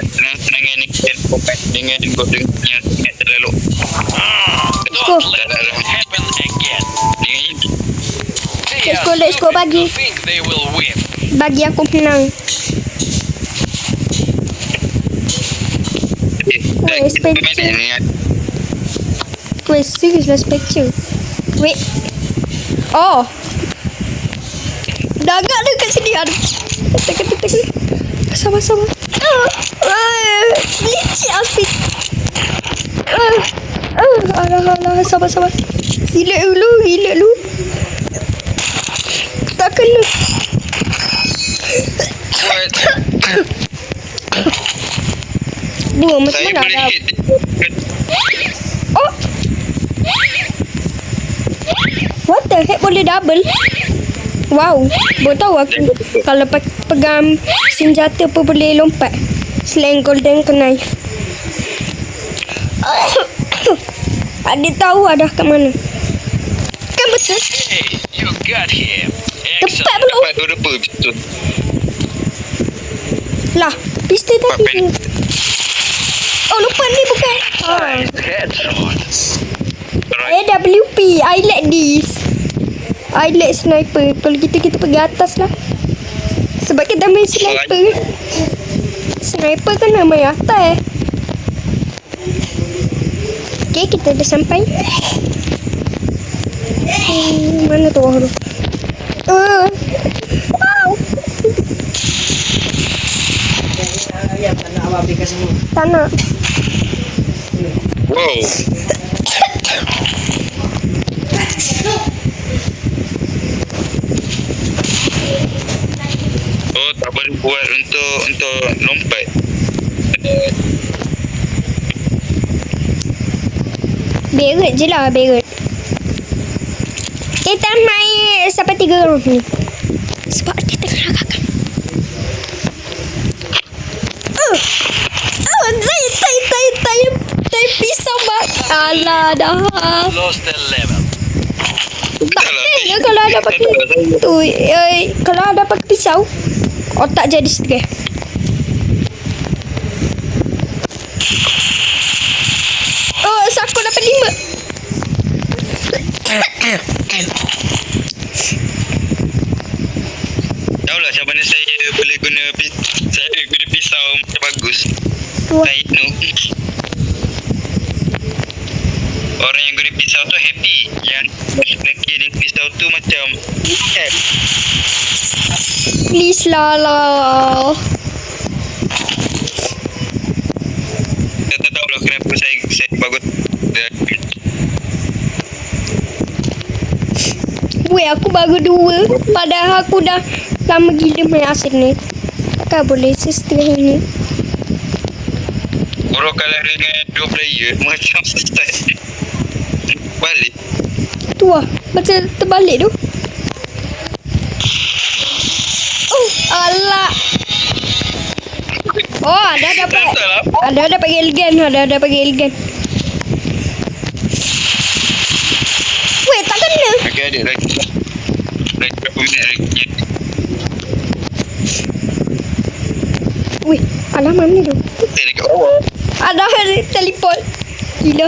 senang-senang ni kita kompak dengan yang terlalu. Let's go. Let's go bagi. Bagi aku menang. Wait, serious lah spectre. Wait. Oh. Dah agak dekat sini. Aduh. Tekan. Sabar. Licik asyik. Alah. Sabar. Gila dulu. Tak kena. Dua macam mana dah. Oh. What the heck, boleh double? Wow, baru tahu aku kalau pegang senjata pun boleh lompat. Selain golden knife. Ada tahu ada kat mana? Kan betul? Tepat belum? Betul. Lah, pistol tadi. Oh, lupa ni bukan. AWP, I like this. I like sniper. Kalau kita pergi atas lah. Sebab kita main sniper. Sniper kan nak main atas. Okay, kita dah sampai. Mana tu orang tu? Wow. Tak nak. Wow. Oh, tak boleh buat untuk lompat. Berat je lah, berat. Kita main sampai 3 round ni. Sebab kita kena kakak. Tai pisau mak. Alah dah. Tak tengok kalau ada pakai tu. Kalau ada pakai pisau, otak jadi stres. Oh, saku dapat 5. Tahu lah macam mana saya boleh guna pisau macam bagus. Saya tahu. Orang yang guna pisau tu happy. Yang kirim pisau tu macam Please lah. Saya tak tahu lah kenapa saya bagus. Weh, aku baru 2. Padahal aku dah lama gila main asal ni. Takkan boleh sesetia ni. Orang kalau dengan 2 player macam start balik. Tu lah. Macam terbalik tu. Oh, alah. Oh, ada dapat. Ada dapat gelgan. Weh, tak kena. Okey, ada lagi. Lagi berapa minit lagi? Weh, alah mana tu? Saya dekat bawah. Ada teleport. Gila.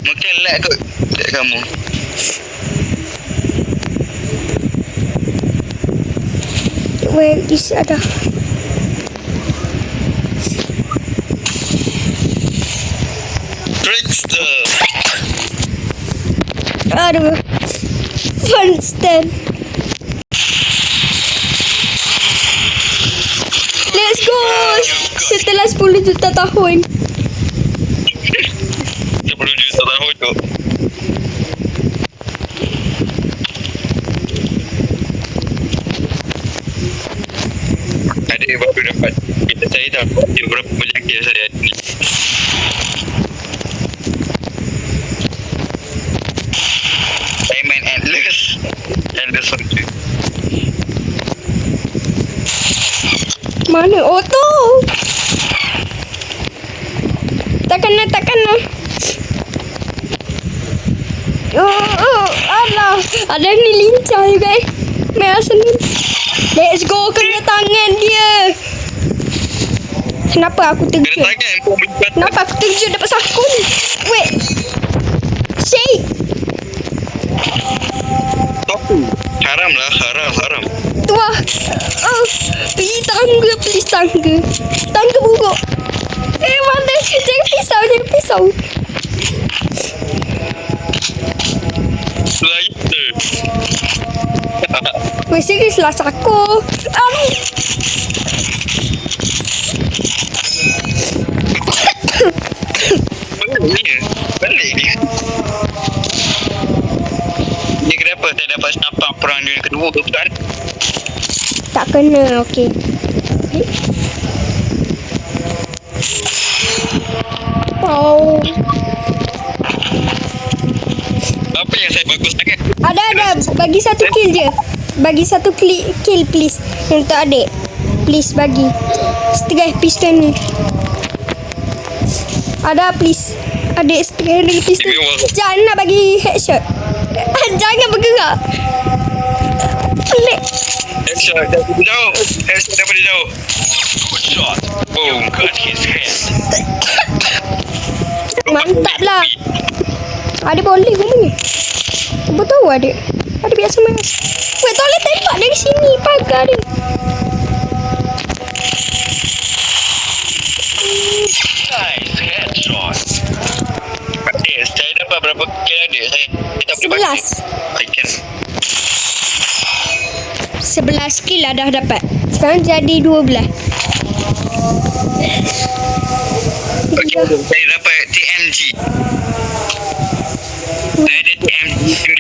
Mungkin lag kot dekat kamu. Where is ada? Trickster. Aduh. Fun stand. Let's go. Setelah 10 juta tahun. 10 juta tahun tu. Ada baru dapat. Kita saya dah berapa banyak kill saya ni. Saya main endless saja. Mana? Oh tu. Tak kena. Oh, alah. Ada ni lincah juga. Main asal ni. Let's go, kena tangan dia. Kenapa aku Kena terjun? tangan pun boleh patah. Kenapa aku terjun dapat saku ni? Wait. Shake. Topu. Haram lah, haram. Tua. Oh. Pergi tangga, please tangga. Tangga buruk. Mana? Jangan pisau. Slider. Weh, serius lah saku. Balik dia. Ni kenapa saya dapat nampak perang dunia kedua bukan? Tak kena, okey. Oh. Apa yang saya bagus sangat? Ada. Bagi satu kill je. Bagi satu kill please. Untuk adik. Please bagi. Setengah pistol ni. Ada please. Adik setengah lagi pistol. Jangan nak bagi headshot. Jangan bergerak. Pelik. Headshot daripada jauh. Headshot daripada jauh. Good shot. Boom. Cut his head. Mantap lah. Adik boleh ke ni? Betul adik. Adik biasa main. Weh, tolong tembak dari sini. Pagar ni. Nice headshot. Saya dapat berapa kill adik? Saya tak boleh bagi. 11 kill lah dah dapat. Sekarang jadi 12. Okay, saya dapat TMG. Saya ada TMG 9.